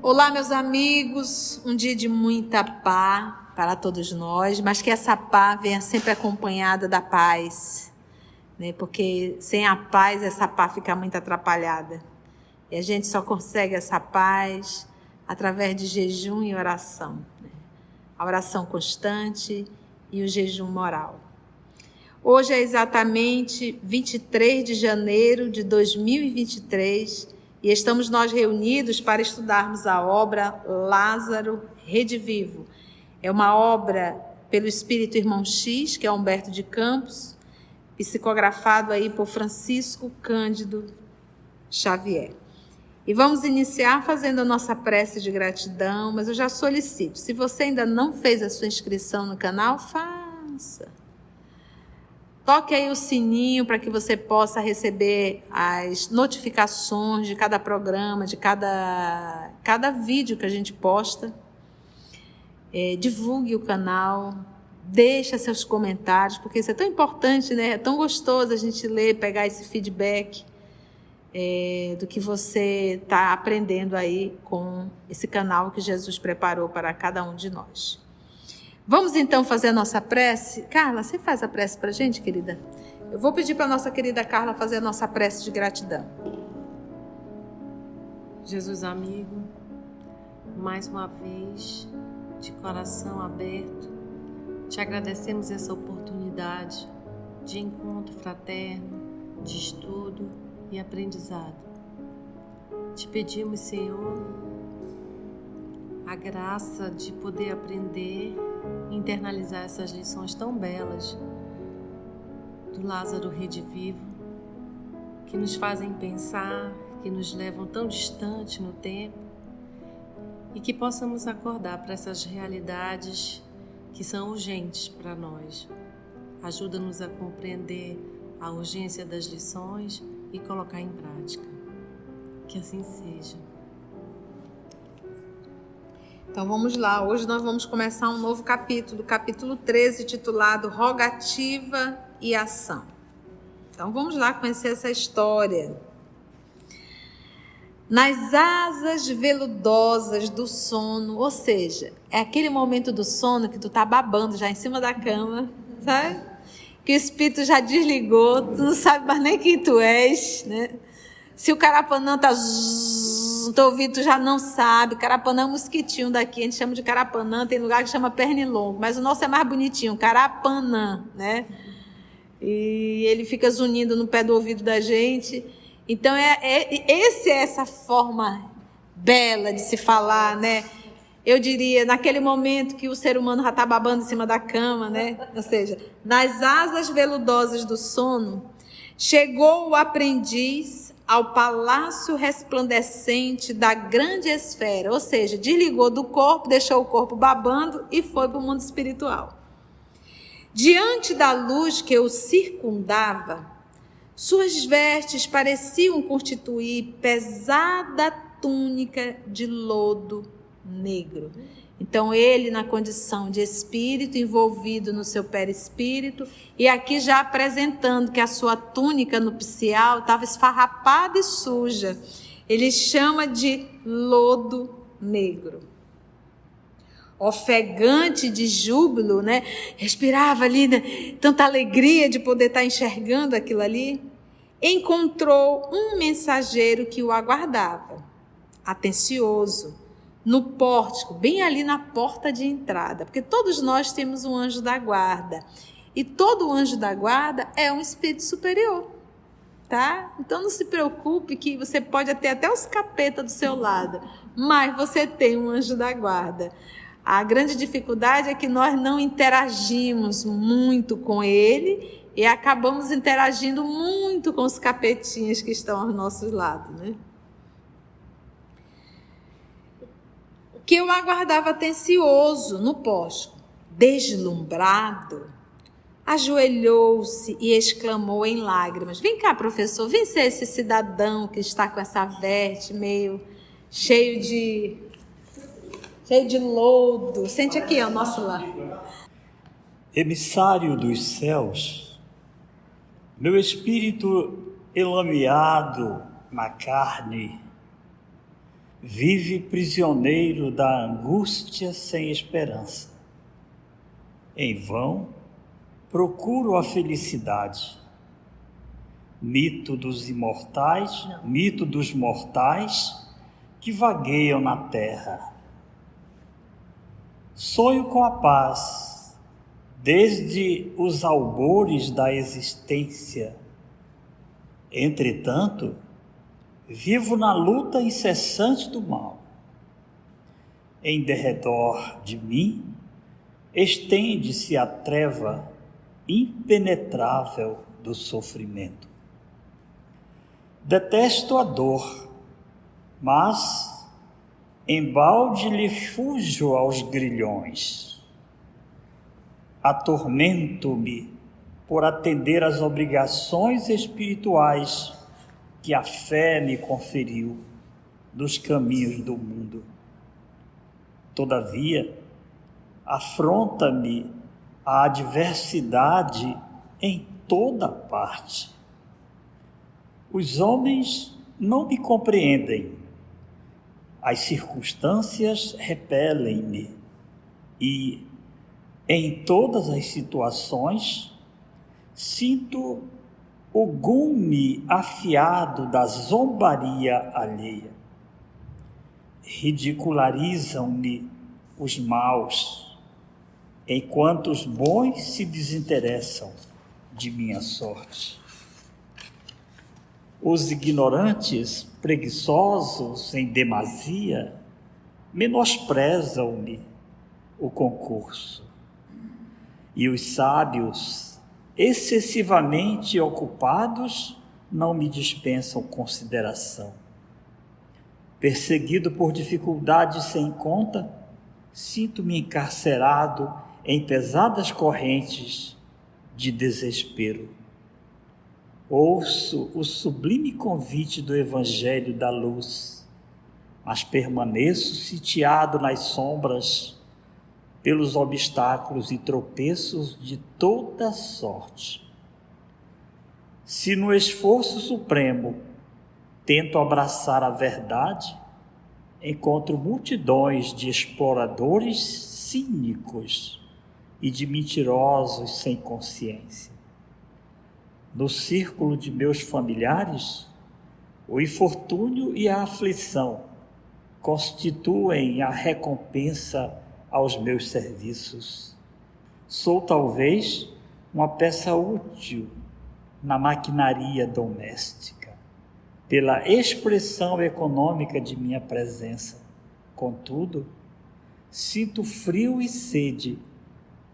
Olá, meus amigos, um dia de muita paz para todos nós, mas que essa paz venha sempre acompanhada da paz, né? Porque sem a paz, essa paz fica muito atrapalhada. E a gente só consegue essa paz através de jejum e oração, né? A oração constante e o jejum moral. Hoje é exatamente 23 de janeiro de 2023 e estamos nós reunidos para estudarmos a obra Lázaro Redivivo. É uma obra pelo Espírito Irmão X, que é Humberto de Campos, psicografado aí por Francisco Cândido Xavier. E vamos iniciar fazendo a nossa prece de gratidão, mas eu já solicito, se você ainda não fez a sua inscrição no canal, faça. Toque aí o sininho para que você possa receber as notificações de cada programa, de cada vídeo que a gente posta. Divulgue o canal, deixa seus comentários, porque isso é tão importante, né? É tão gostoso a gente ler, pegar esse feedback do que você está aprendendo aí com esse canal que Jesus preparou para cada um de nós. Vamos então fazer a nossa prece? Carla, você faz a prece para a gente, querida? Eu vou pedir para a nossa querida Carla fazer a nossa prece de gratidão. Jesus amigo, mais uma vez, de coração aberto, te agradecemos essa oportunidade de encontro fraterno, de estudo e aprendizado. Te pedimos, Senhor, a graça de poder aprender e internalizar essas lições tão belas do Lázaro Redivivo, que nos fazem pensar, que nos levam tão distante no tempo e que possamos acordar para essas realidades que são urgentes para nós. Ajuda-nos a compreender a urgência das lições e colocar em prática. Que assim seja. Então vamos lá, hoje nós vamos começar um novo capítulo, capítulo 13, titulado Rogativa e Ação. Então vamos lá conhecer essa história. Nas asas veludosas do sono, ou seja, é aquele momento do sono que tu tá babando já em cima da cama, sabe? Que o espírito já desligou, tu não sabe mais nem quem tu és, né? Se o carapanã tá no teu ouvido, tu já não sabe. Carapanã é um mosquitinho daqui, a gente chama de carapanã, tem lugar que chama pernilongo, mas o nosso é mais bonitinho, carapanã, né? E ele fica zunindo no pé do ouvido da gente. Então, essa forma bela de se falar, né? Eu diria, naquele momento que o ser humano já está babando em cima da cama, né? Ou seja, nas asas veludosas do sono, chegou o aprendiz ao palácio resplandecente da grande esfera, ou seja, desligou do corpo, deixou o corpo babando e foi para o mundo espiritual. Diante da luz que o circundava, suas vestes pareciam constituir pesada túnica de lodo negro. Então ele, na condição de espírito, envolvido no seu perispírito, e aqui já apresentando que a sua túnica nupcial estava esfarrapada e suja. Ele chama de lodo negro. Ofegante de júbilo, né? Respirava ali, né? Tanta alegria de poder estar enxergando aquilo ali. Encontrou um mensageiro que o aguardava, atencioso, no pórtico, bem ali na porta de entrada, porque todos nós temos um anjo da guarda, e todo anjo da guarda é um espírito superior, tá? Então não se preocupe que você pode ter até os capetas do seu lado, mas você tem um anjo da guarda. A grande dificuldade é que nós não interagimos muito com ele e acabamos interagindo muito com os capetinhas que estão aos nossos lados, né? Que eu aguardava atencioso no pórtico, deslumbrado, ajoelhou-se e exclamou em lágrimas: vem cá, professor, vem ser esse cidadão que está com essa veste meio cheio de lodo. Sente aqui ao nosso lado. Emissário dos céus, meu espírito elameado na carne vive prisioneiro da angústia sem esperança. Em vão procuro a felicidade. Mito dos mortais que vagueiam na terra. Sonho com a paz desde os albores da existência. Entretanto, vivo na luta incessante do mal. Em derredor de mim, estende-se a treva impenetrável do sofrimento. Detesto a dor, mas embalde lhe fujo aos grilhões. Atormento-me por atender às obrigações espirituais que a fé me conferiu nos caminhos do mundo. Todavia, afronta-me a adversidade em toda parte. Os homens não me compreendem, as circunstâncias repelem-me e, em todas as situações, sinto o gume afiado da zombaria alheia. Ridicularizam-me os maus, enquanto os bons se desinteressam de minha sorte. Os ignorantes, preguiçosos em demasia, menosprezam-me o concurso. E os sábios, excessivamente ocupados, não me dispensam consideração. Perseguido por dificuldades sem conta, sinto-me encarcerado em pesadas correntes de desespero. Ouço o sublime convite do Evangelho da Luz, mas permaneço sitiado nas sombras pelos obstáculos e tropeços de toda sorte. Se no esforço supremo tento abraçar a verdade, encontro multidões de exploradores cínicos e de mentirosos sem consciência. No círculo de meus familiares, o infortúnio e a aflição constituem a recompensa aos meus serviços. Sou talvez uma peça útil na maquinaria doméstica, pela expressão econômica de minha presença. Contudo, sinto frio e sede,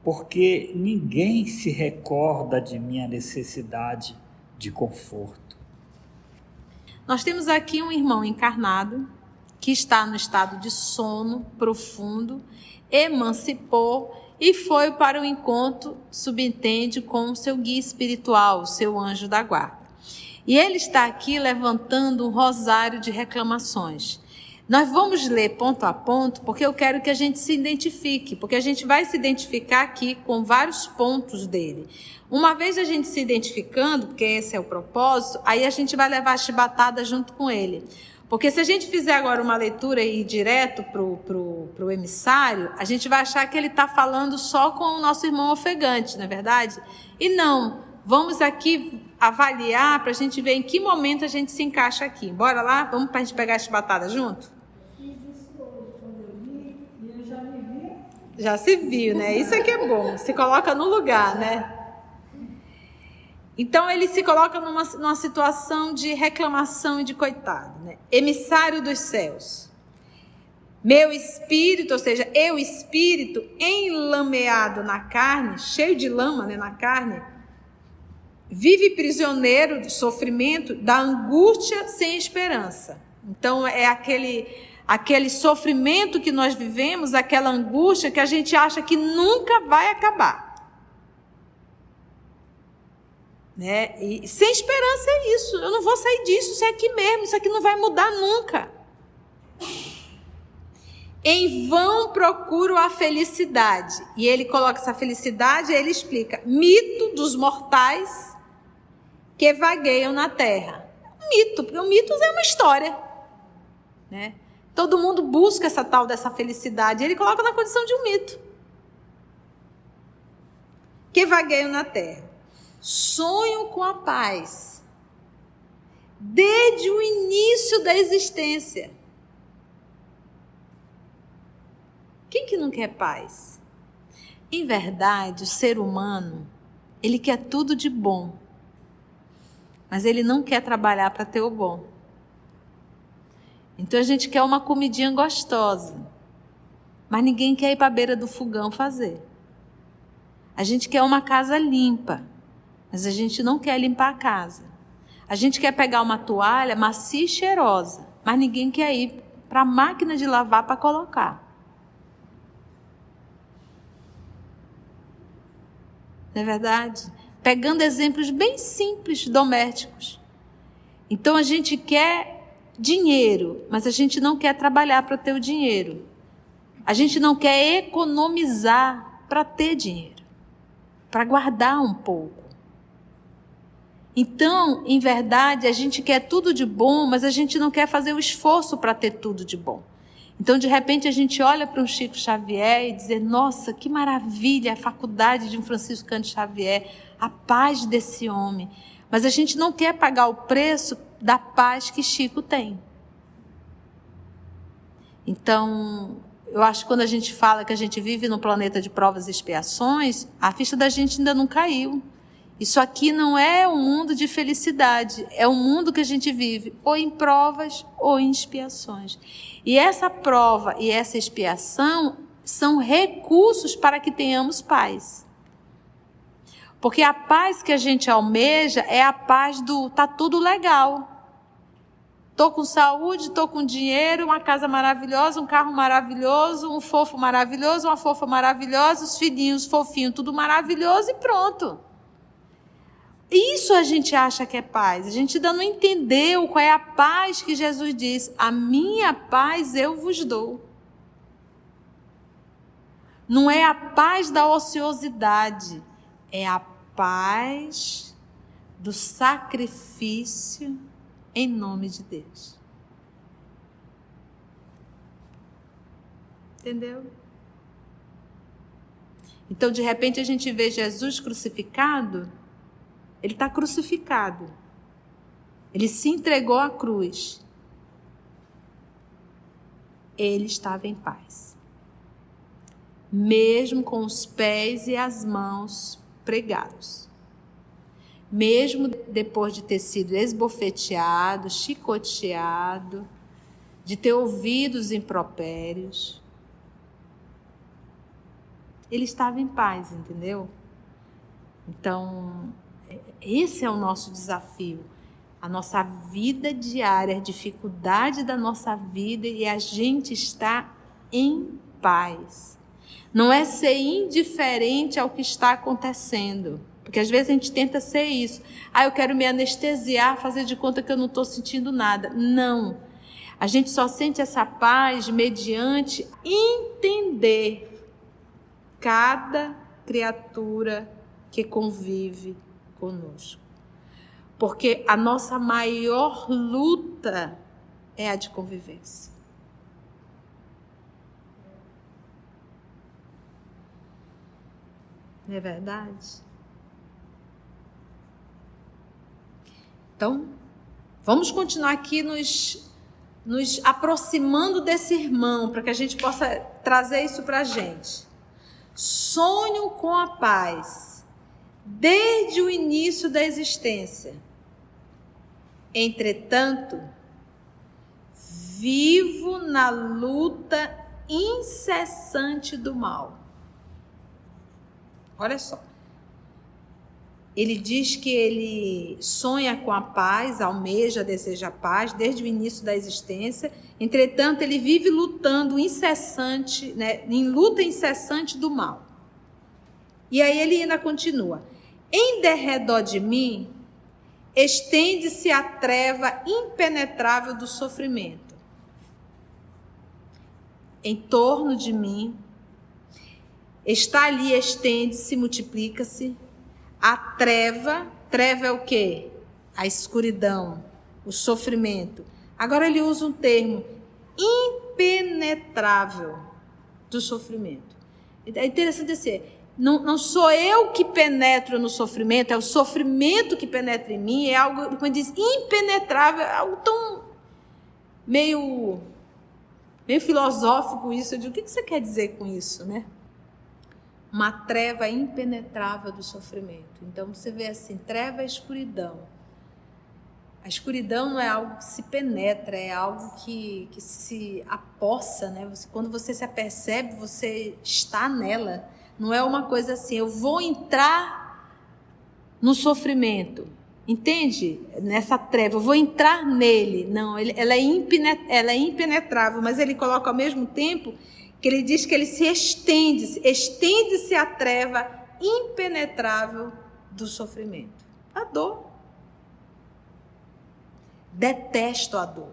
porque ninguém se recorda de minha necessidade de conforto. Nós temos aqui um irmão encarnado que está no estado de sono profundo, emancipou e foi para o encontro, subentende, com o seu guia espiritual, o seu anjo da guarda. E ele está aqui levantando um rosário de reclamações. Nós vamos ler ponto a ponto, porque eu quero que a gente se identifique, porque a gente vai se identificar aqui com vários pontos dele. Uma vez a gente se identificando, porque esse é o propósito, aí a gente vai levar a chibatada junto com ele. Porque se a gente fizer agora uma leitura e ir direto pro emissário, a gente vai achar que ele está falando só com o nosso irmão ofegante, não é verdade? E não, vamos aqui avaliar para a gente ver em que momento a gente se encaixa aqui. Bora lá? Vamos para a gente pegar a chibatada junto? Já se viu, né? Isso aqui é bom. Se coloca no lugar, né? Então, ele se coloca numa situação de reclamação e de coitado, né? Emissário dos céus. Meu espírito, ou seja, eu espírito enlameado na carne, cheio de lama, né, na carne, vive prisioneiro do sofrimento, da angústia sem esperança. Então, é aquele sofrimento que nós vivemos, aquela angústia que a gente acha que nunca vai acabar. Né? E sem esperança é isso. Eu não vou sair disso, isso é aqui mesmo, isso aqui não vai mudar nunca. Em vão procuro a felicidade. E ele coloca essa felicidade, ele explica: mito dos mortais que vagueiam na terra. Mito, porque o mito é uma história, né? Todo mundo busca essa tal dessa felicidade. Ele coloca na condição de um mito. Que vagueiam na terra. Sonho com a paz. Desde o início da existência. Quem que não quer paz? Em verdade, o ser humano, ele quer tudo de bom. Mas ele não quer trabalhar para ter o bom. Então a gente quer uma comidinha gostosa. Mas ninguém quer ir para a beira do fogão fazer. A gente quer uma casa limpa. Mas a gente não quer limpar a casa. A gente quer pegar uma toalha macia e cheirosa. Mas ninguém quer ir para a máquina de lavar para colocar. Não é verdade? Pegando exemplos bem simples, domésticos. Então a gente quer dinheiro, mas a gente não quer trabalhar para ter o dinheiro. A gente não quer economizar para ter dinheiro, para guardar um pouco. Então, em verdade, a gente quer tudo de bom, mas a gente não quer fazer o esforço para ter tudo de bom. Então, de repente, a gente olha para um Chico Xavier e diz, nossa, que maravilha a faculdade de um Francisco Cândido Xavier, a paz desse homem. Mas a gente não quer pagar o preço da paz que Chico tem. Então, eu acho que quando a gente fala que a gente vive num planeta de provas e expiações, a ficha da gente ainda não caiu. Isso aqui não é um mundo de felicidade, é um mundo que a gente vive ou em provas ou em expiações. E essa prova e essa expiação são recursos para que tenhamos paz. Porque a paz que a gente almeja é a paz do tá tudo legal. Estou com saúde, estou com dinheiro, uma casa maravilhosa, um carro maravilhoso, um fofo maravilhoso, uma fofa maravilhosa, os filhinhos fofinhos, tudo maravilhoso e pronto. Isso a gente acha que é paz. A gente ainda não entendeu qual é a paz que Jesus diz. A minha paz eu vos dou. Não é a paz da ociosidade. É a paz do sacrifício em nome de Deus. Entendeu? Então, de repente, a gente vê Jesus crucificado. Ele está crucificado. Ele se entregou à cruz. Ele estava em paz. Mesmo com os pés e as mãos pregados. Mesmo depois de ter sido esbofeteado, chicoteado, de ter ouvido os impropérios. Ele estava em paz, entendeu? Então, esse é o nosso desafio, a nossa vida diária, a dificuldade da nossa vida e a gente está em paz. Não é ser indiferente ao que está acontecendo, porque às vezes a gente tenta ser isso. Eu quero me anestesiar, fazer de conta que eu não estou sentindo nada. Não, a gente só sente essa paz mediante entender cada criatura que convive conosco. Porque a nossa maior luta é a de convivência. Não é verdade? Então, vamos continuar aqui nos aproximando desse irmão, para que a gente possa trazer isso para a gente. Sonho com a paz. Desde o início da existência. Entretanto, vivo na luta incessante do mal. Olha só. Ele diz que ele sonha com a paz, almeja, deseja a paz desde o início da existência. Entretanto, ele vive lutando incessante, em luta incessante do mal. E aí ele ainda continua. Em derredor de mim, estende-se a treva impenetrável do sofrimento. Em torno de mim, está ali, estende-se, multiplica-se, a treva. Treva é o quê? A escuridão, o sofrimento. Agora ele usa um termo, impenetrável do sofrimento. É interessante dizer, não sou eu que penetro no sofrimento, é o sofrimento que penetra em mim, é algo, como diz, impenetrável, é algo tão meio filosófico isso. Eu digo, o que você quer dizer com isso, né? Uma treva impenetrável do sofrimento. Então você vê assim, treva é escuridão. A escuridão não é algo que se penetra, é algo que se apossa, né? Quando você se apercebe, você está nela. Não é uma coisa assim, eu vou entrar no sofrimento, entende? Nessa treva, eu vou entrar nele. Não, ela é impenetrável, mas ele coloca ao mesmo tempo que ele diz que ele se estende-se a treva impenetrável do sofrimento. A dor. Detesto a dor,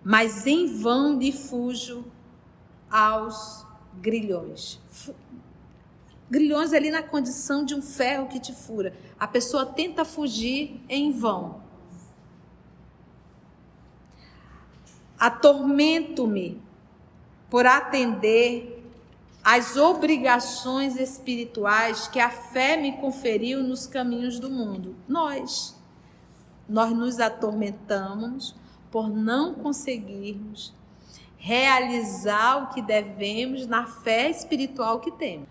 mas em vão lhe fujo aos grilhões. Grilhões ali na condição de um ferro que te fura. A pessoa tenta fugir em vão. Atormento-me por atender às obrigações espirituais que a fé me conferiu nos caminhos do mundo. Nós nos atormentamos por não conseguirmos realizar o que devemos na fé espiritual que temos.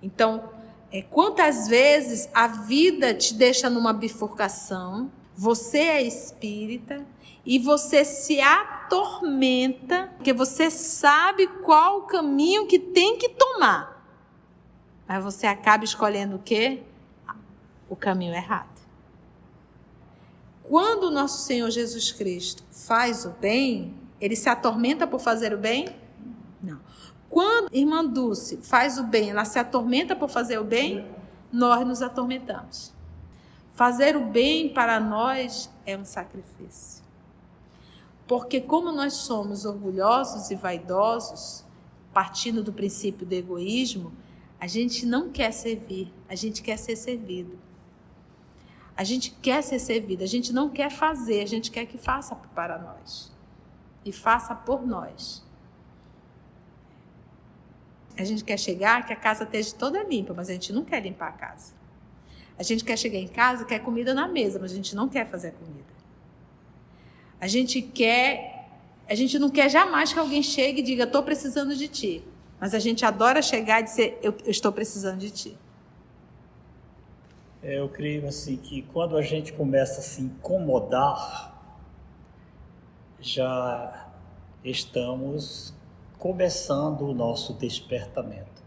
Então, quantas vezes a vida te deixa numa bifurcação, você é espírita e você se atormenta porque você sabe qual o caminho que tem que tomar, mas você acaba escolhendo o quê? O caminho errado. Quando o nosso Senhor Jesus Cristo faz o bem, ele se atormenta por fazer o bem? Não. Quando a irmã Dulce faz o bem, ela se atormenta por fazer o bem? Nós nos atormentamos. Fazer o bem para nós é um sacrifício. Porque como nós somos orgulhosos e vaidosos, partindo do princípio do egoísmo, a gente não quer servir, a gente quer ser servido. A gente quer ser servido, a gente não quer fazer, a gente quer que faça para nós. E faça por nós. A gente quer chegar, que a casa esteja toda limpa, mas a gente não quer limpar a casa. A gente quer chegar em casa, quer comida na mesa, mas a gente não quer fazer a comida. A gente não quer jamais que alguém chegue e diga, estou precisando de ti. Mas a gente adora chegar e dizer, eu estou precisando de ti. Eu creio assim que quando a gente começa a se incomodar, já estamos começando o nosso despertamento.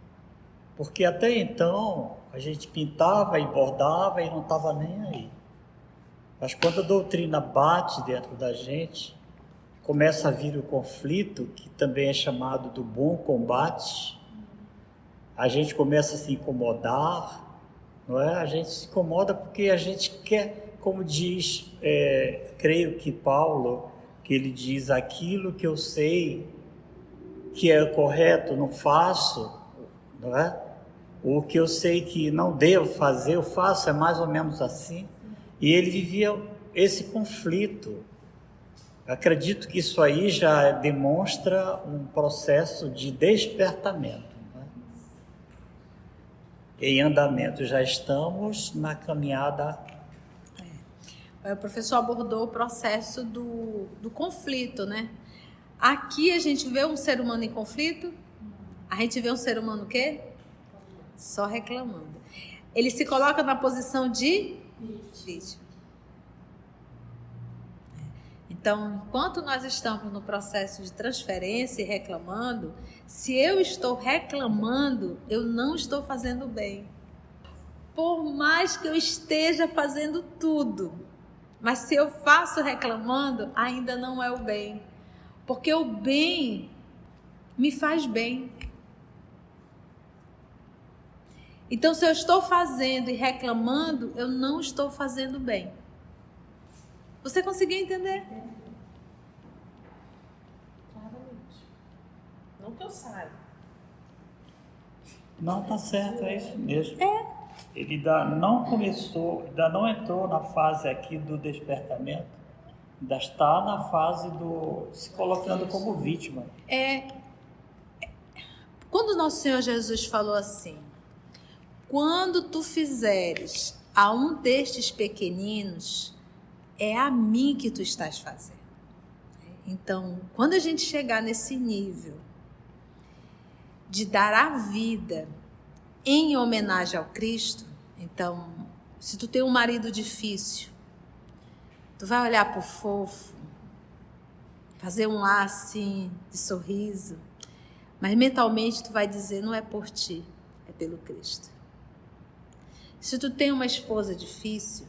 Porque até então a gente pintava e bordava e não estava nem aí. Mas quando a doutrina bate dentro da gente, começa a vir o conflito, que também é chamado do bom combate, a gente começa a se incomodar, não é? A gente se incomoda porque a gente quer, como diz, creio que Paulo, que ele diz, aquilo que eu sei que é correto, não faço, não é? O que eu sei que não devo fazer, eu faço, é mais ou menos assim. E ele vivia esse conflito. Acredito que isso aí já demonstra um processo de despertamento. Em andamento, já estamos na caminhada. O professor abordou o processo do conflito, né? Aqui a gente vê um ser humano em conflito, a gente vê um ser humano o quê? Só reclamando. Ele se coloca na posição de vítima. Então, enquanto nós estamos no processo de transferência e reclamando, se eu estou reclamando, eu não estou fazendo bem. Por mais que eu esteja fazendo tudo, mas se eu faço reclamando, ainda não é o bem. Porque o bem me faz bem. Então, se eu estou fazendo e reclamando, eu não estou fazendo bem. Você conseguiu entender? Claramente. Não que eu saiba. Não, tá certo, é isso mesmo. Ele ainda não começou, ainda não entrou na fase aqui do despertamento, Ainda está na fase se colocando como vítima. Quando o nosso Senhor Jesus falou assim, quando tu fizeres a um destes pequeninos, é a mim que tu estás fazendo. Então, quando a gente chegar nesse nível de dar a vida em homenagem ao Cristo, então, se tu tem um marido difícil, tu vai olhar pro fofo, fazer um ar assim de sorriso, mas mentalmente tu vai dizer, não é por ti, é pelo Cristo. Se tu tem uma esposa difícil,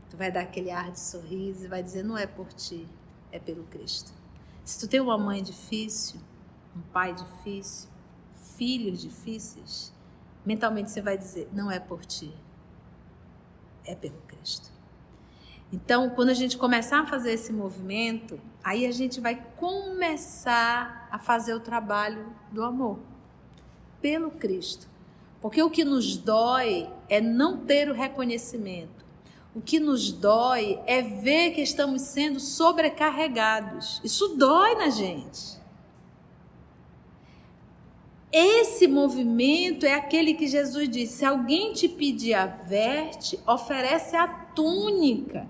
tu vai dar aquele ar de sorriso e vai dizer, não é por ti, é pelo Cristo. Se tu tem uma mãe difícil, um pai difícil, filhos difíceis, mentalmente você vai dizer, não é por ti, é pelo Cristo. Então, quando a gente começar a fazer esse movimento, aí a gente vai começar a fazer o trabalho do amor, pelo Cristo. Porque o que nos dói é não ter o reconhecimento. O que nos dói é ver que estamos sendo sobrecarregados. Isso dói na gente. Esse movimento é aquele que Jesus disse, se alguém te pedir a veste, oferece a túnica.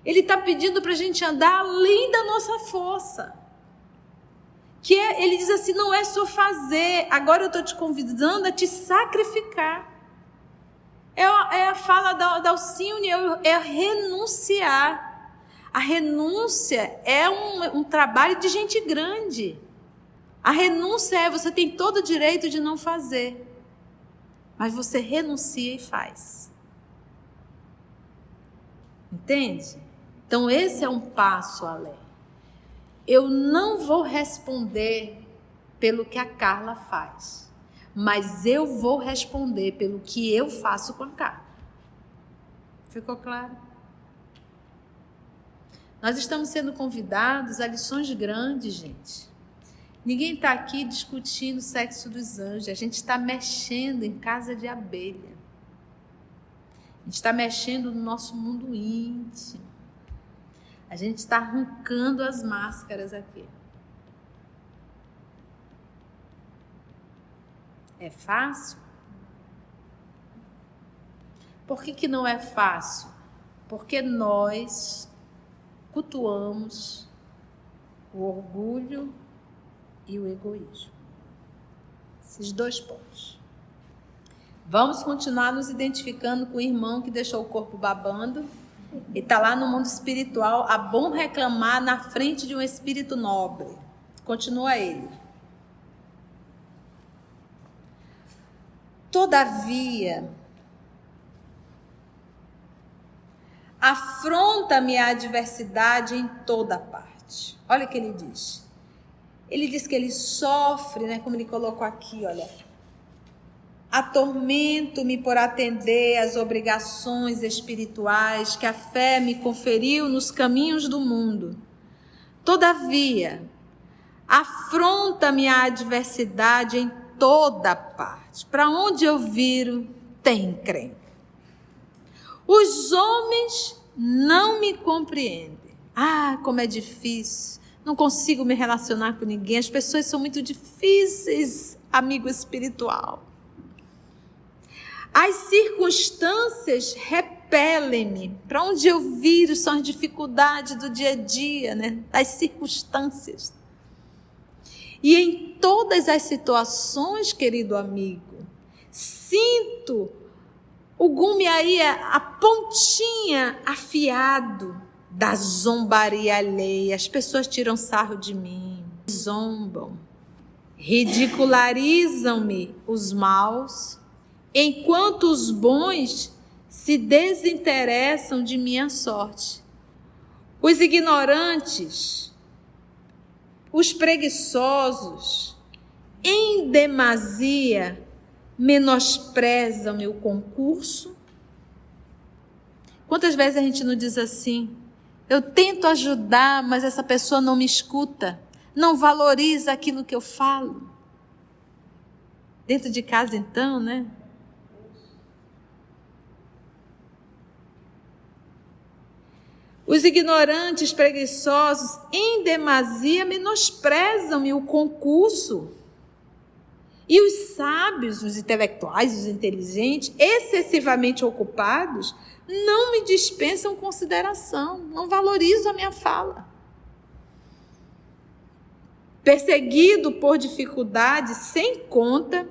Ele está pedindo para a gente andar além da nossa força. Ele diz assim, não é só fazer, agora eu estou te convidando a te sacrificar. É a fala da Alcione, é renunciar. A renúncia é um trabalho de gente grande. A renúncia você tem todo o direito de não fazer, mas você renuncia e faz. Entende? Então esse é um passo além. Eu não vou responder pelo que a Carla faz, mas eu vou responder pelo que eu faço com a Carla. Ficou claro? Nós estamos sendo convidados a lições grandes, gente. Ninguém está aqui discutindo o sexo dos anjos. A gente está mexendo em casa de abelha. A gente está mexendo no nosso mundo íntimo. A gente está arrancando as máscaras aqui. É fácil? Por que não é fácil? Porque nós cultuamos o orgulho e o egoísmo. Esses dois pontos. Vamos continuar nos identificando com o irmão que deixou o corpo babando e está lá no mundo espiritual, a bom reclamar na frente de um espírito nobre. Continua ele. Todavia, afronta-me a adversidade em toda parte. Olha o que ele diz. Ele diz que ele sofre, né, como ele colocou aqui, olha. Atormento-me por atender às obrigações espirituais que a fé me conferiu nos caminhos do mundo. Todavia, afronta-me a adversidade em toda parte. Para onde eu viro, tem encrenca. Os homens não me compreendem. Ah, como é difícil. Não consigo me relacionar com ninguém. As pessoas são muito difíceis, amigo espiritual. As circunstâncias repelem-me. Para onde eu viro são as dificuldades do dia a dia, né? As circunstâncias. E em todas as situações, querido amigo, sinto o gume aí, a pontinha afiado da zombaria alheia. As pessoas tiram sarro de mim, zombam, ridicularizam-me os maus, enquanto os bons se desinteressam de minha sorte. Os ignorantes, os preguiçosos, em demasia, menosprezam meu concurso. Quantas vezes a gente não diz assim, eu tento ajudar, mas essa pessoa não me escuta, não valoriza aquilo que eu falo. Dentro de casa então, né? Os ignorantes, preguiçosos, em demasia menosprezam-me o concurso. E os sábios, os intelectuais, os inteligentes, excessivamente ocupados, não me dispensam consideração, não valorizam a minha fala. Perseguido por dificuldades sem conta.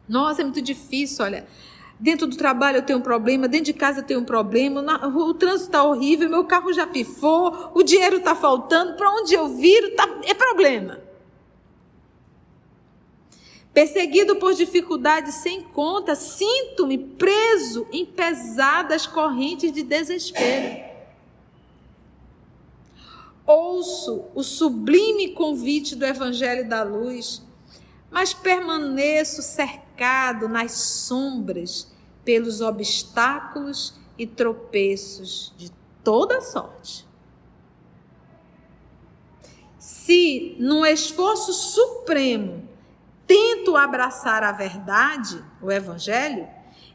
Nossa, é muito difícil, olha. Dentro do trabalho eu tenho um problema, dentro de casa eu tenho um problema, o trânsito está horrível, meu carro já pifou, o dinheiro está faltando, para onde eu viro é problema. Perseguido por dificuldades sem conta, sinto-me preso em pesadas correntes de desespero. Ouço o sublime convite do Evangelho da Luz, mas permaneço cercado nas sombras pelos obstáculos e tropeços de toda sorte. Se, num esforço supremo, tento abraçar a verdade, o Evangelho,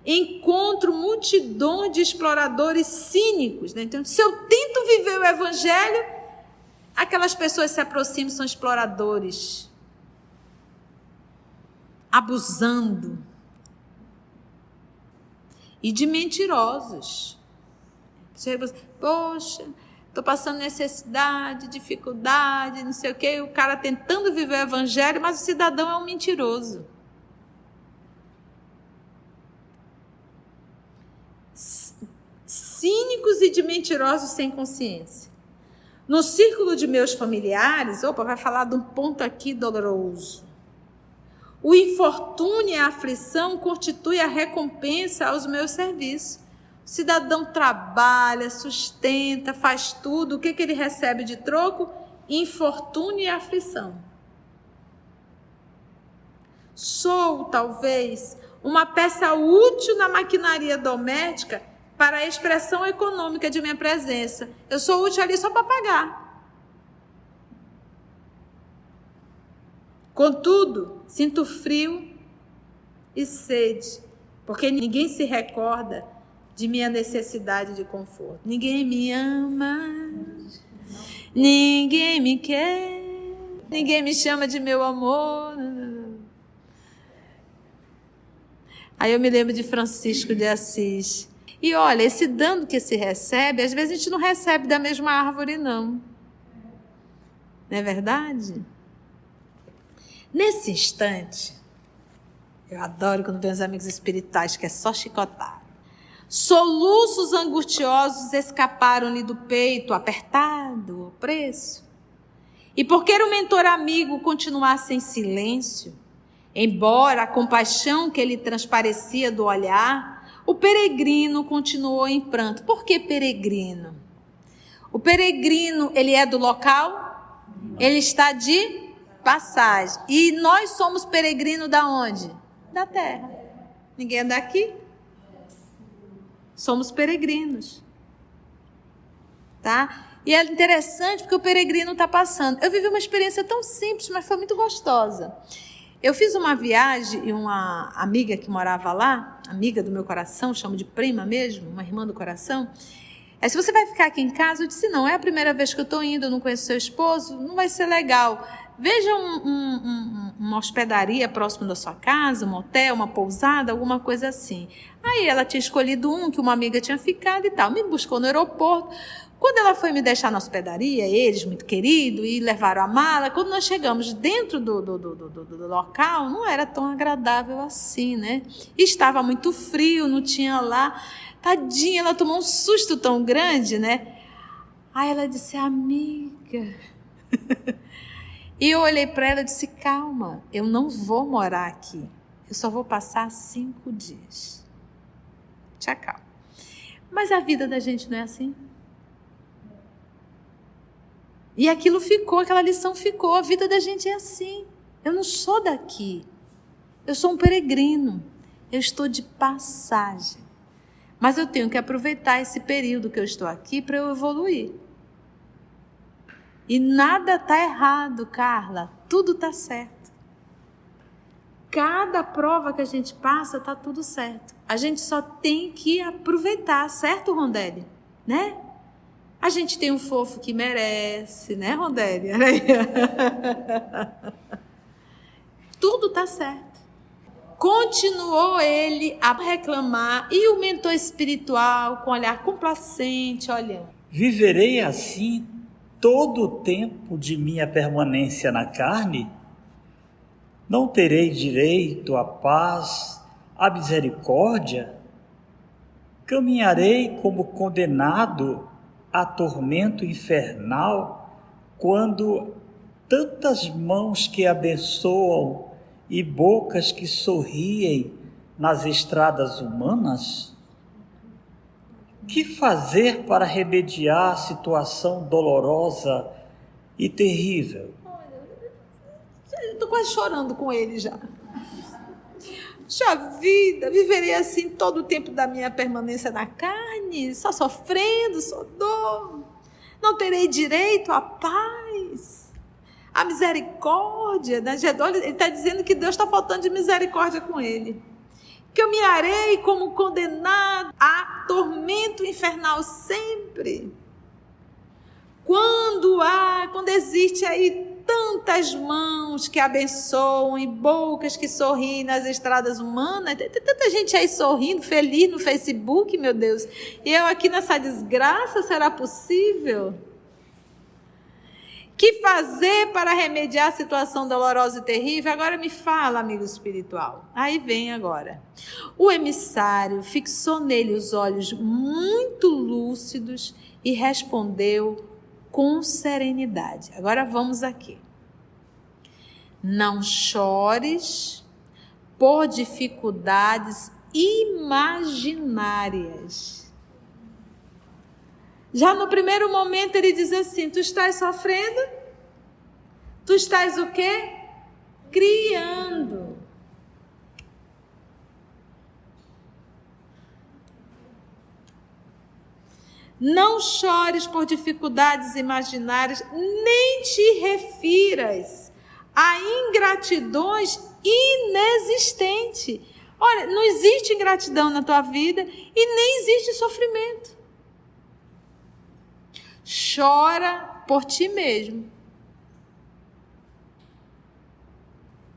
encontro multidões de exploradores cínicos. Né? Então, se eu tento viver o Evangelho, aquelas pessoas se aproximam, são exploradores, abusando, e de mentirosos. Poxa, estou passando necessidade, dificuldade, não sei o quê, o cara tentando viver o Evangelho, mas o cidadão é um mentiroso. Cínicos e de mentirosos sem consciência. No círculo de meus familiares, vai falar de um ponto aqui doloroso. O infortúnio e a aflição constituem a recompensa aos meus serviços. O cidadão trabalha, sustenta, faz tudo. O que ele recebe de troco? Infortúnio e aflição. Sou, talvez, uma peça útil na maquinaria doméstica para a expressão econômica de minha presença. Eu sou útil ali só para pagar. Contudo, sinto frio e sede, porque ninguém se recorda de minha necessidade de conforto. Ninguém me ama, ninguém me quer, ninguém me chama de meu amor. Aí eu me lembro de Francisco de Assis. E olha, esse dano que se recebe, às vezes a gente não recebe da mesma árvore, não. Não é verdade? Nesse instante, eu adoro quando vem os amigos espirituais, que é só chicotar. Soluços angustiosos escaparam-lhe do peito, apertado, opresso. E porque o mentor amigo continuasse em silêncio, embora a compaixão que lhe transparecia do olhar, o peregrino continuou em pranto. Por que peregrino? O peregrino, ele é do local? Ele está de passagem. E nós somos peregrinos da onde? Da terra. Ninguém é daqui? Somos peregrinos. Tá? E é interessante porque o peregrino está passando. Eu vivi uma experiência tão simples, mas foi muito gostosa. Eu fiz uma viagem e uma amiga que morava lá, amiga do meu coração, chamo de prima mesmo, uma irmã do coração. Se você vai ficar aqui em casa, eu disse, não, é a primeira vez que eu estou indo, eu não conheço seu esposo, não vai ser legal. Veja uma hospedaria próximo da sua casa, um hotel, uma pousada, alguma coisa assim. Aí ela tinha escolhido um que uma amiga tinha ficado e tal, me buscou no aeroporto. Quando ela foi me deixar na hospedaria, eles, muito queridos, e levaram a mala, quando nós chegamos dentro do local, não era tão agradável assim, né? Estava muito frio, não tinha lá. Tadinha, ela tomou um susto tão grande, né? Aí ela disse, amiga... E eu olhei para ela e disse, calma, eu não vou morar aqui. Eu só vou passar 5 dias. Te acalma. Mas a vida da gente não é assim. E aquilo ficou, aquela lição ficou. A vida da gente é assim. Eu não sou daqui. Eu sou um peregrino. Eu estou de passagem. Mas eu tenho que aproveitar esse período que eu estou aqui para eu evoluir. E nada está errado, Carla. Tudo está certo. Cada prova que a gente passa está tudo certo. A gente só tem que aproveitar, certo, Rondelli? Né? A gente tem um fofo que merece, né, Rondélia? Tudo está certo. Continuou ele a reclamar e o mentor espiritual, com olhar complacente, olhando. Viverei assim todo o tempo de minha permanência na carne? Não terei direito à paz, à misericórdia? Caminharei como condenado a tormento infernal quando tantas mãos que abençoam e bocas que sorriem nas estradas humanas? Que fazer para remediar a situação dolorosa e terrível? Estou quase chorando com ele já. Puxa vida, viverei assim todo o tempo da minha permanência na carne, só sofrendo, só dor. Não terei direito à paz, à misericórdia. Ele está dizendo que Deus está faltando de misericórdia com ele. Que eu me arei como condenado a tormento infernal sempre. Quando existe aí tantas mãos que abençoam e bocas que sorriem nas estradas humanas, tem tanta gente aí sorrindo, feliz no Facebook, meu Deus, e eu aqui nessa desgraça, será possível? Que fazer para remediar a situação dolorosa e terrível? Agora me fala, amigo espiritual. Aí vem agora. O emissário fixou nele os olhos muito lúcidos e respondeu com serenidade. Agora vamos aqui. Não chores por dificuldades imaginárias. Já no primeiro momento ele diz assim: tu estás sofrendo? Tu estás o quê? Criando. Não chores por dificuldades imaginárias, nem te refiras a ingratidões inexistentes. Olha, não existe ingratidão na tua vida e nem existe sofrimento. Chora por ti mesmo.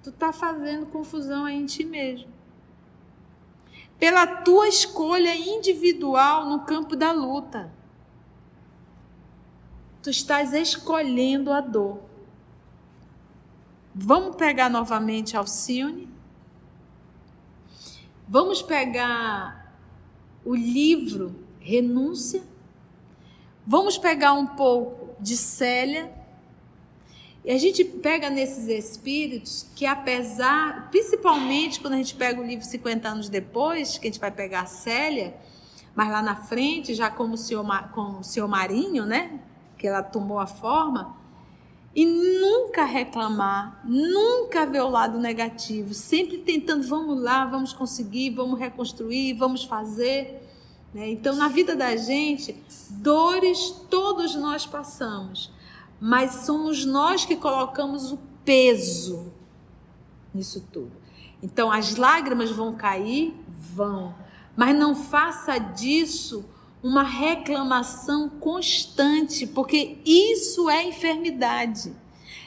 Tu está fazendo confusão aí em ti mesmo. Pela tua escolha individual no campo da luta. Tu estás escolhendo a dor. Vamos pegar novamente Alcione. Vamos pegar o livro Renúncia. Vamos pegar um pouco de Célia. E a gente pega nesses espíritos que, apesar, principalmente quando a gente pega o livro 50 anos depois, que a gente vai pegar a Célia, mas lá na frente, já como com o senhor Marinho, né? Que ela tomou a forma, e nunca reclamar, nunca ver o lado negativo, sempre tentando, vamos lá, vamos conseguir, vamos reconstruir, vamos fazer. Né? Então, na vida da gente, dores todos nós passamos, mas somos nós que colocamos o peso nisso tudo. Então, as lágrimas vão cair? Vão. Mas não faça disso uma reclamação constante, porque isso é enfermidade.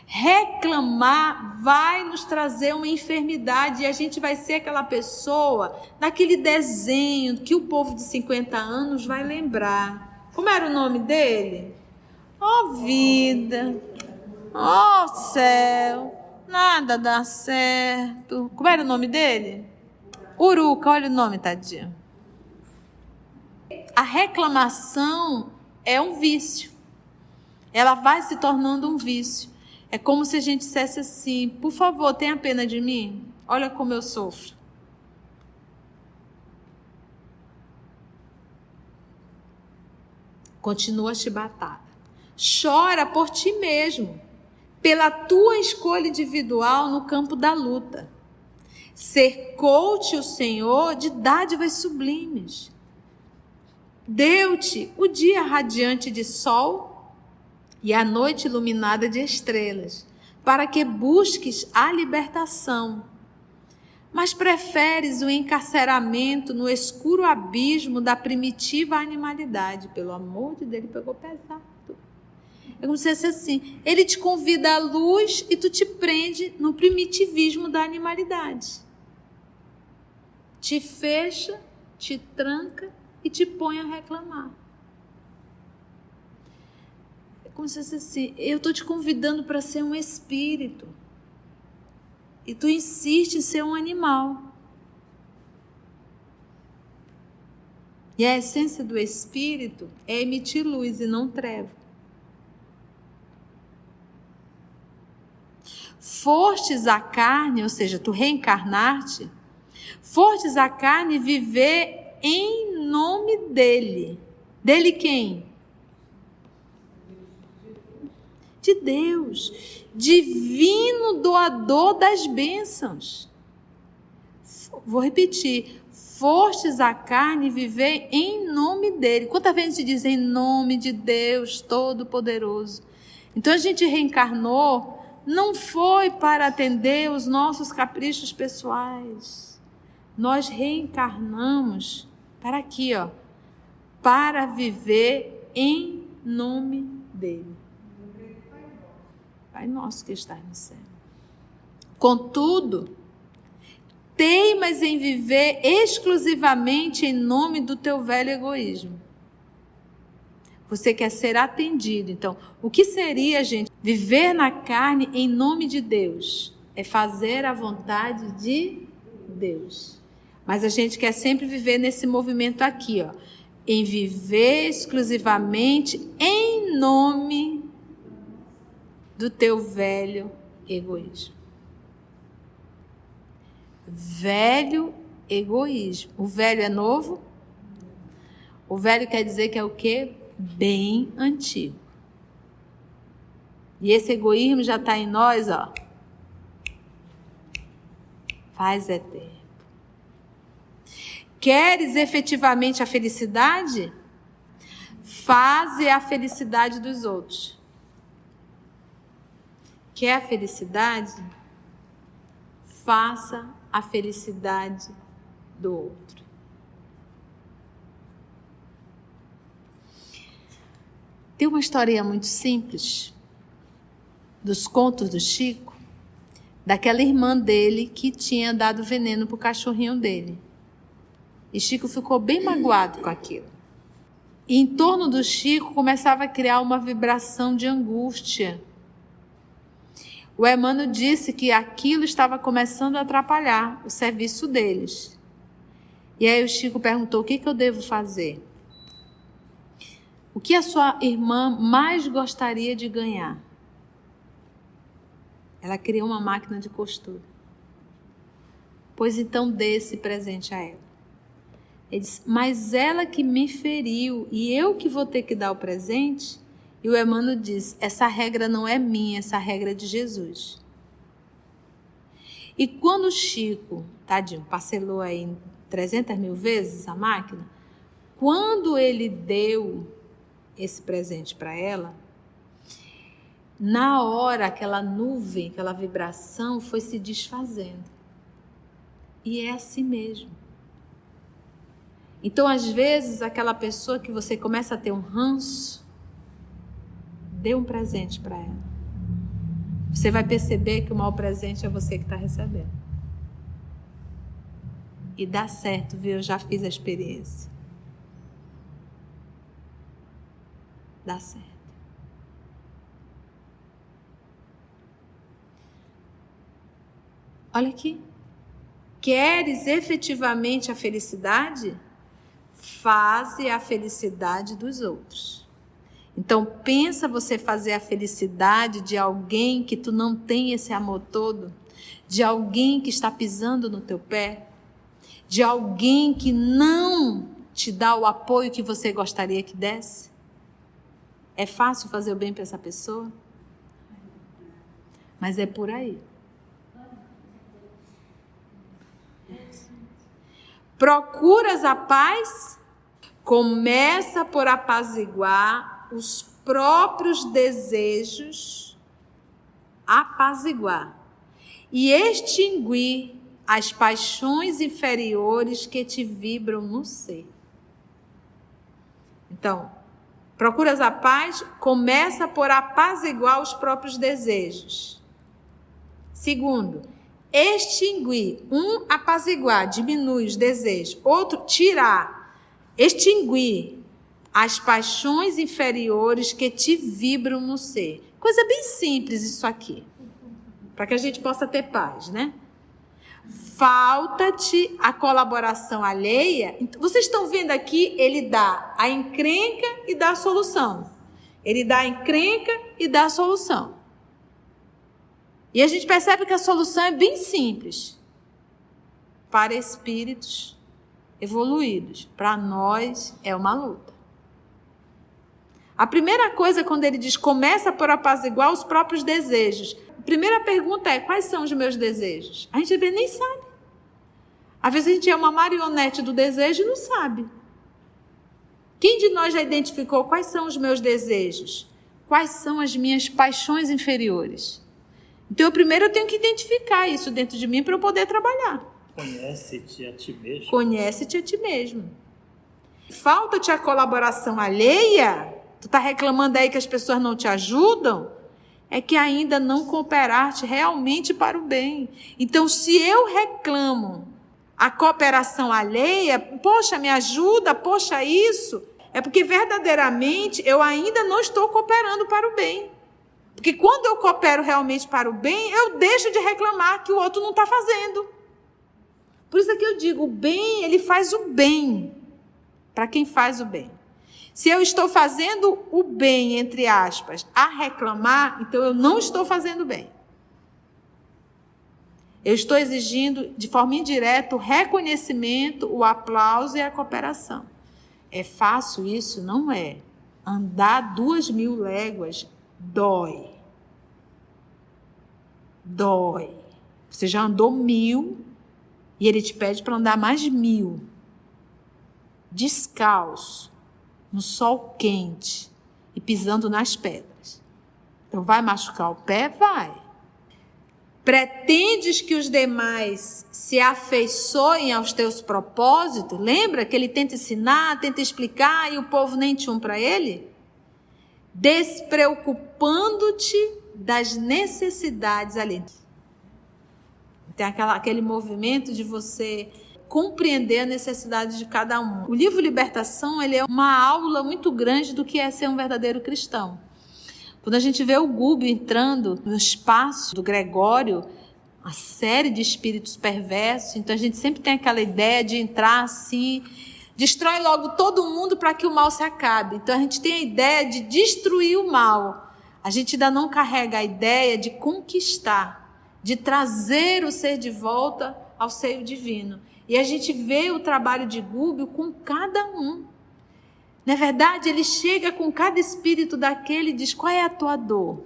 Reclamar vai nos trazer uma enfermidade e a gente vai ser aquela pessoa, naquele desenho que o povo de 50 anos vai lembrar. Como era o nome dele? Oh, vida, oh, céu, nada dá certo. Como era o nome dele? Uruca, olha o nome, tadinha. A reclamação é um vício. Ela vai se tornando um vício. É como se a gente dissesse assim: por favor, tenha pena de mim. Olha como eu sofro. Continua a chibatada. Chora por ti mesmo, pela tua escolha individual no campo da luta. Cercou-te o Senhor de dádivas sublimes. Deu-te o dia radiante de sol e a noite iluminada de estrelas, para que busques a libertação. mas preferes o encarceramento no escuro abismo da primitiva animalidade. Pelo amor de Deus, ele pegou pesado. É como se fosse assim, ele te convida à luz e tu te prende no primitivismo da animalidade. Te fecha, te tranca e te põe a reclamar. É como se fosse assim, eu estou te convidando para ser um espírito. E tu insiste em ser um animal. E a essência do espírito é emitir luz e não treva. Fostes a carne, ou seja, tu reencarnar-te, fostes a carne viver em nome dele. Dele quem? De Deus, divino doador das bênçãos. Vou repetir, fostes a carne viver em nome dele. Quantas vezes se diz em nome de Deus Todo-Poderoso? Então a gente reencarnou, não foi para atender os nossos caprichos pessoais. Nós reencarnamos para aqui, ó, para viver em nome dele. Pai nosso que estás no céu. Contudo, teimas em viver exclusivamente em nome do teu velho egoísmo. Você quer ser atendido. Então, o que seria, gente, viver na carne em nome de Deus? É fazer a vontade de Deus. Mas a gente quer sempre viver nesse movimento aqui, ó, em viver exclusivamente em nome do teu velho egoísmo. Velho egoísmo. O velho é novo? O velho quer dizer que é o quê? Bem antigo. E esse egoísmo já está em nós, ó. Faz tempo. Queres efetivamente a felicidade? Faze a felicidade dos outros. Quer a felicidade? Faça a felicidade do outro. Tem uma historinha muito simples dos contos do Chico, daquela irmã dele que tinha dado veneno para o cachorrinho dele. E Chico ficou bem magoado com aquilo. E em torno do Chico começava a criar uma vibração de angústia. O Emmanuel disse que aquilo estava começando a atrapalhar o serviço deles. E aí o Chico perguntou: o que eu devo fazer? O que a sua irmã mais gostaria de ganhar? Ela queria uma máquina de costura. Pois então dê esse presente a ela. Ele disse: mas ela que me feriu e eu que vou ter que dar o presente? E o Emmanuel diz: essa regra não é minha, essa regra é de Jesus. E quando o Chico, tadinho, parcelou aí 300 mil vezes a máquina, quando ele deu esse presente para ela, na hora aquela nuvem, aquela vibração foi se desfazendo. E é assim mesmo. Então, às vezes, aquela pessoa que você começa a ter um ranço, dê um presente para ela. Você vai perceber que o mau presente é você que está recebendo. E dá certo, viu? Eu já fiz a experiência. Dá certo. Olha aqui. Queres efetivamente a felicidade? Faze a felicidade dos outros. Então, pensa você fazer a felicidade de alguém que tu não tem esse amor todo, de alguém que está pisando no teu pé, de alguém que não te dá o apoio que você gostaria que desse? É fácil fazer o bem para essa pessoa? Mas é por aí. Procuras a paz? Começa por apaziguar os próprios desejos, apaziguar e extinguir as paixões inferiores que te vibram no ser. Então, procuras a paz, começa por apaziguar os próprios desejos. Segundo, extinguir. Apaziguar, diminui os desejos. Outro, tirar, extinguir as paixões inferiores que te vibram no ser. Coisa bem simples isso aqui, para que a gente possa ter paz, né? Falta-te a colaboração alheia. Vocês estão vendo aqui, ele dá a encrenca e dá a solução. Ele dá a encrenca e dá a solução. E a gente percebe que a solução é bem simples. Para espíritos evoluídos. Para nós é uma luta. A primeira coisa, quando ele diz, começa por apaziguar os próprios desejos. A primeira pergunta é, quais são os meus desejos? A gente nem sabe. Às vezes a gente é uma marionete do desejo e não sabe. Quem de nós já identificou quais são os meus desejos? Quais são as minhas paixões inferiores? Então, primeiro eu tenho que identificar isso dentro de mim para eu poder trabalhar. Conhece-te a ti mesmo. Conhece-te a ti mesmo. Falta-te a colaboração alheia? Tu está reclamando aí que as pessoas não te ajudam? É que ainda não cooperaste realmente para o bem. Então, se eu reclamo a cooperação alheia, poxa, me ajuda, poxa, isso, é porque verdadeiramente eu ainda não estou cooperando para o bem. Porque quando eu coopero realmente para o bem, eu deixo de reclamar que o outro não está fazendo. Por isso é que eu digo, o bem, ele faz o bem para quem faz o bem. Se eu estou fazendo o bem, entre aspas, a reclamar, então eu não estou fazendo bem. Eu estou exigindo, de forma indireta, o reconhecimento, o aplauso e a cooperação. É fácil isso? Não é. Andar 2.000 léguas dói. Dói. Você já andou 1.000 e ele te pede para andar mais 1.000. Descalço, no sol quente e pisando nas pedras. Então vai machucar o pé? Vai. Pretendes que os demais se afeiçoem aos teus propósitos? Lembra que ele tenta ensinar, tenta explicar e o povo nem tchum para ele? Despreocupando-te das necessidades ali. Tem aquele movimento de você compreender a necessidade de cada um. O livro Libertação, ele é uma aula muito grande do que é ser um verdadeiro cristão. Quando a gente vê o Gubbio entrando no espaço do Gregório, a série de espíritos perversos, então a gente sempre tem aquela ideia de entrar assim, destrói logo todo mundo para que o mal se acabe. Então a gente tem a ideia de destruir o mal. A gente ainda não carrega a ideia de conquistar, de trazer o ser de volta ao seio divino. E a gente vê o trabalho de Gubbio com cada um. Na verdade, ele chega com cada espírito daquele e diz, qual é a tua dor?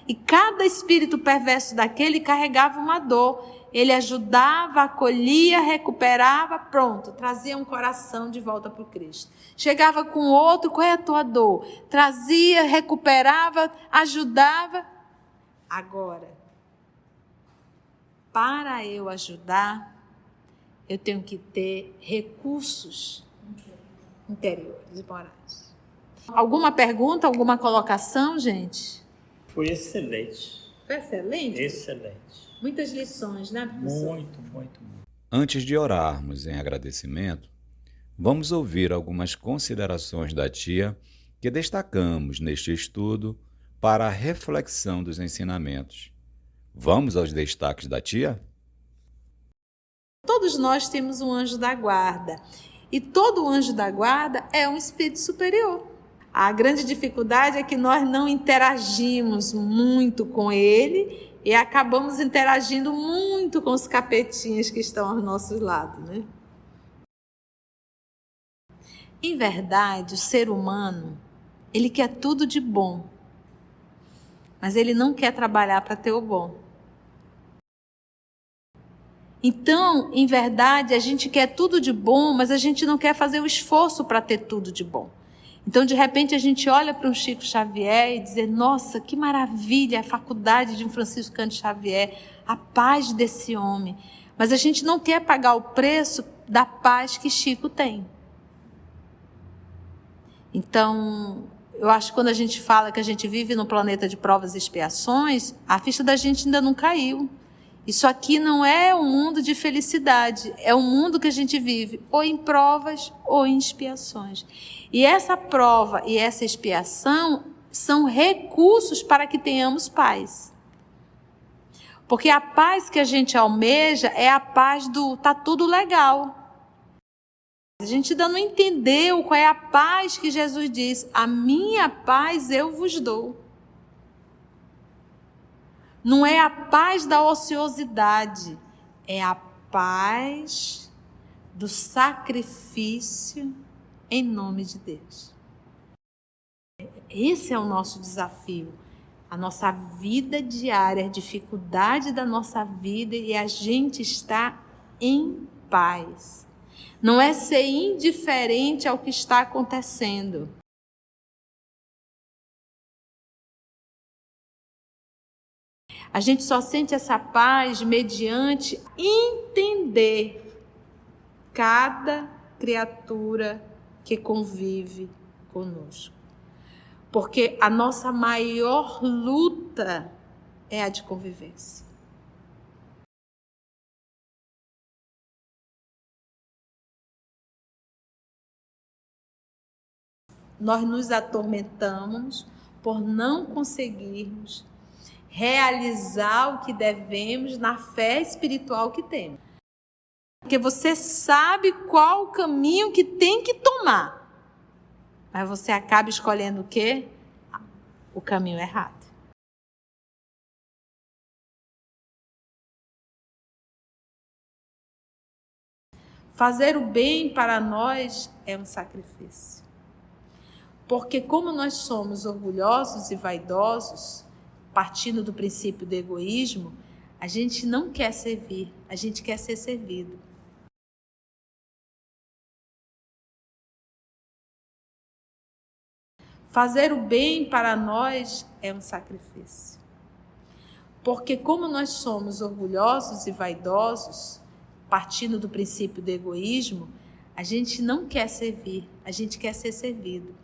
E cada espírito perverso daquele carregava uma dor. Ele ajudava, acolhia, recuperava, pronto, trazia um coração de volta para o Cristo. Chegava com outro, qual é a tua dor? Trazia, recuperava, ajudava. Agora, para eu ajudar, eu tenho que ter recursos interiores e morais. Alguma pergunta, alguma colocação, gente? Foi excelente. Foi excelente? Excelente. Muitas lições, né, professor? Muito, muito, muito. Antes de orarmos em agradecimento, vamos ouvir algumas considerações da tia que destacamos neste estudo para a reflexão dos ensinamentos. Vamos aos destaques da tia? Todos nós temos um anjo da guarda. E todo anjo da guarda é um espírito superior. A grande dificuldade é que nós não interagimos muito com ele e acabamos interagindo muito com os capetinhas que estão aos nossos lados, né? Em verdade, o ser humano, ele quer tudo de bom, mas ele não quer trabalhar para ter o bom. Então, em verdade, a gente quer tudo de bom, mas a gente não quer fazer o esforço para ter tudo de bom. Então, de repente, a gente olha para um Chico Xavier e diz, nossa, que maravilha a faculdade de um Francisco Cândido Xavier, a paz desse homem. Mas a gente não quer pagar o preço da paz que Chico tem. Então, eu acho que quando a gente fala que a gente vive no planeta de provas e expiações, a ficha da gente ainda não caiu. Isso aqui não é um mundo de felicidade, é um mundo que a gente vive ou em provas ou em expiações. E essa prova e essa expiação são recursos para que tenhamos paz. Porque a paz que a gente almeja é a paz do tá tudo legal. A gente ainda não entendeu qual é a paz que Jesus diz, a minha paz eu vos dou. Não é a paz da ociosidade, é a paz do sacrifício em nome de Deus. Esse é o nosso desafio. A nossa vida diária, a dificuldade da nossa vida e a gente está em paz. Não é ser indiferente ao que está acontecendo. A gente só sente essa paz mediante entender cada criatura que convive conosco. Porque a nossa maior luta é a de convivência. Nós nos atormentamos por não conseguirmos realizar o que devemos na fé espiritual que temos. Porque você sabe qual o caminho que tem que tomar. Mas você acaba escolhendo o quê? O caminho errado. Fazer o bem para nós é um sacrifício. Porque como nós somos orgulhosos e vaidosos, partindo do princípio do egoísmo, a gente não quer servir, a gente quer ser servido. Fazer o bem para nós é um sacrifício. Porque como nós somos orgulhosos e vaidosos, partindo do princípio do egoísmo, a gente não quer servir, a gente quer ser servido.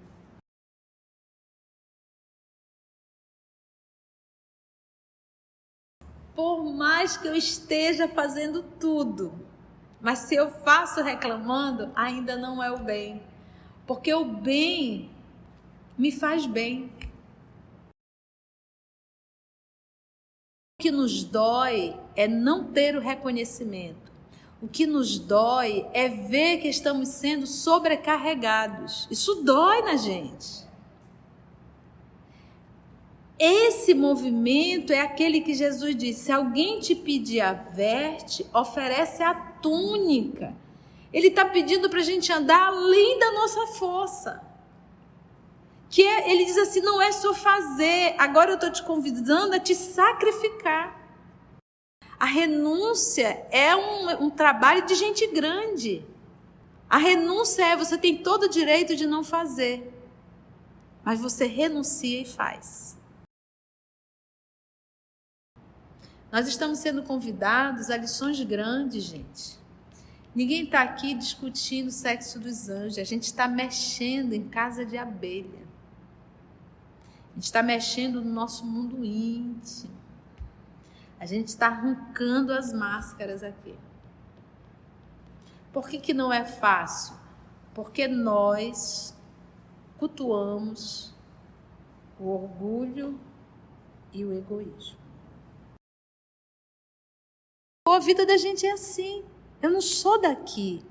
Por mais que eu esteja fazendo tudo, mas se eu faço reclamando, ainda não é o bem. Porque o bem me faz bem. O que nos dói é não ter o reconhecimento. O que nos dói é ver que estamos sendo sobrecarregados. Isso dói na gente. Esse movimento é aquele que Jesus disse, se alguém te pedir a veste, oferece a túnica. Ele está pedindo para a gente andar além da nossa força. Ele diz assim, não é só fazer, agora eu estou te convidando a te sacrificar. A renúncia é um trabalho de gente grande. A renúncia é, você tem todo o direito de não fazer, mas você renuncia e faz. Nós estamos sendo convidados a lições grandes, gente. Ninguém está aqui discutindo o sexo dos anjos, a gente está mexendo em casa de abelha. A gente está mexendo no nosso mundo íntimo. A gente está arrancando as máscaras aqui. Por que não é fácil? Porque nós cultuamos o orgulho e o egoísmo. A vida da gente é assim. Eu não sou daqui.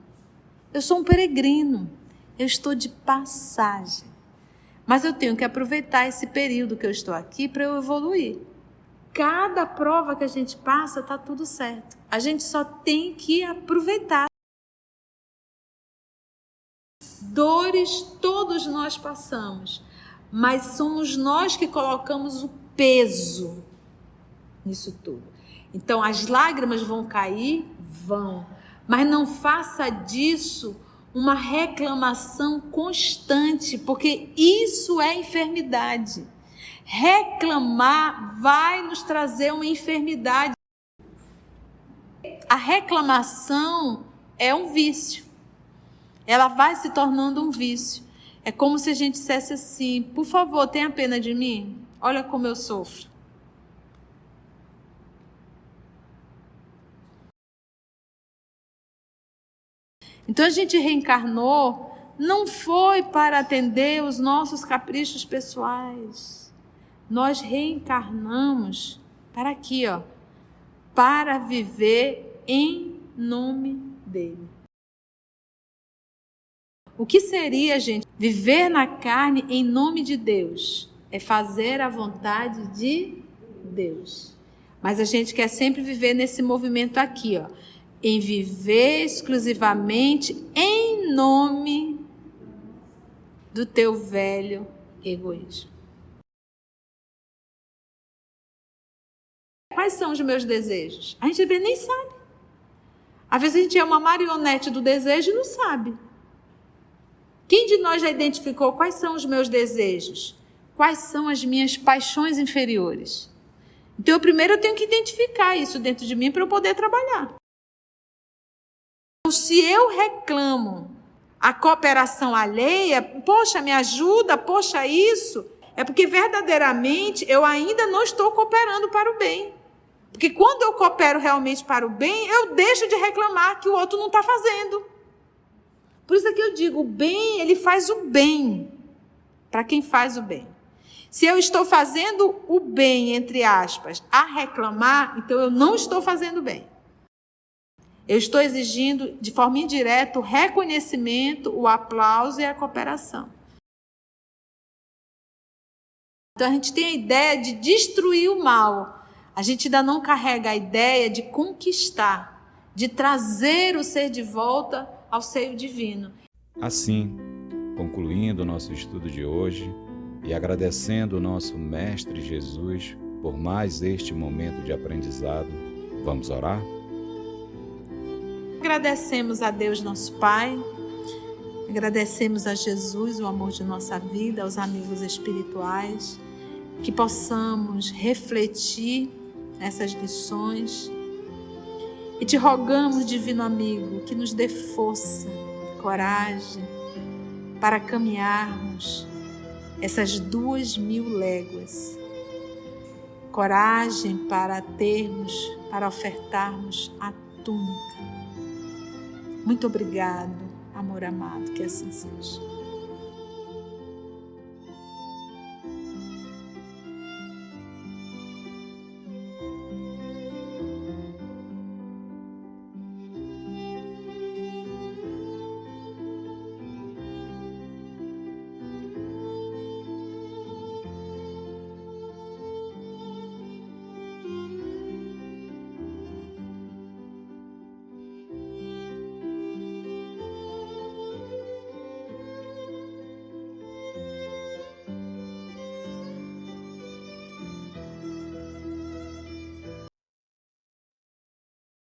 Eu sou um peregrino. Eu estou de passagem. Mas eu tenho que aproveitar esse período que eu estou aqui para eu evoluir. Cada prova que a gente passa, está tudo certo. A gente só tem que aproveitar. Dores todos nós passamos, mas somos nós que colocamos o peso nisso tudo. Então, as lágrimas vão cair? Vão. Mas não faça disso uma reclamação constante, porque isso é enfermidade. Reclamar vai nos trazer uma enfermidade. A reclamação é um vício. Ela vai se tornando um vício. É como se a gente dissesse assim: por favor, tenha pena de mim. Olha como eu sofro. Então a gente reencarnou, não foi para atender os nossos caprichos pessoais. Nós reencarnamos para aqui, ó, para viver em nome dele. O que seria, gente, viver na carne em nome de Deus? É fazer a vontade de Deus. Mas a gente quer sempre viver nesse movimento aqui, ó, em viver exclusivamente em nome do teu velho egoísmo. Quais são os meus desejos? A gente às vezes nem sabe. Às vezes a gente é uma marionete do desejo e não sabe. Quem de nós já identificou quais são os meus desejos? Quais são as minhas paixões inferiores? Então, primeiro eu tenho que identificar isso dentro de mim para eu poder trabalhar. Se eu reclamo a cooperação alheia, poxa, me ajuda, poxa, isso, é porque verdadeiramente eu ainda não estou cooperando para o bem. Porque quando eu coopero realmente para o bem, eu deixo de reclamar que o outro não está fazendo. Por isso é que eu digo, o bem, ele faz o bem para quem faz o bem. Se eu estou fazendo o bem, entre aspas, a reclamar, então eu não estou fazendo bem. Eu estou exigindo, de forma indireta, o reconhecimento, o aplauso e a cooperação. Então a gente tem a ideia de destruir o mal. A gente ainda não carrega a ideia de conquistar, de trazer o ser de volta ao seio divino. Assim, concluindo o nosso estudo de hoje e agradecendo o nosso Mestre Jesus por mais este momento de aprendizado, vamos orar? Agradecemos a Deus, nosso Pai, agradecemos a Jesus, o amor de nossa vida, aos amigos espirituais, que possamos refletir essas lições e te rogamos, divino amigo, que nos dê força, coragem para caminharmos essas 2000 léguas, coragem para para ofertarmos a túnica. Muito obrigado, amor amado, que assim seja.